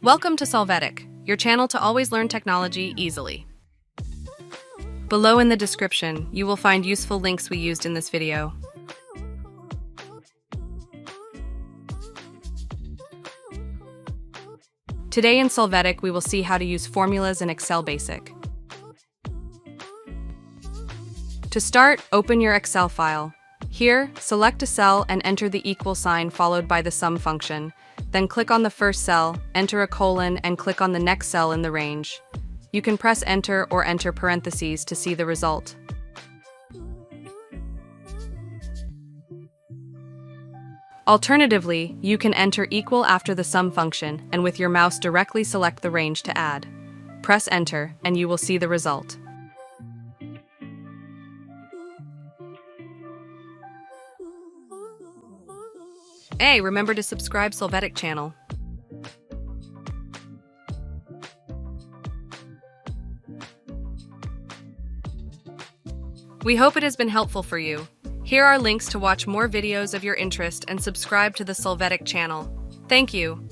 Welcome to Solvetic, your channel to always learn technology easily. Below in the description, you will find useful links we used in this video. Today in Solvetic, we will see how to use formulas in Excel Basic. To start, open your Excel file. Here, select a cell and enter the equal sign followed by the sum function. Then click on the first cell, enter a colon, and click on the next cell in the range. You can press enter or enter parentheses to see the result. Alternatively, you can enter equal after the sum function and with your mouse directly select the range to add. Press enter and you will see the result. Hey, remember to subscribe Solvetic channel. We hope it has been helpful for you. Here are links to watch more videos of your interest and subscribe to the Solvetic channel. Thank you.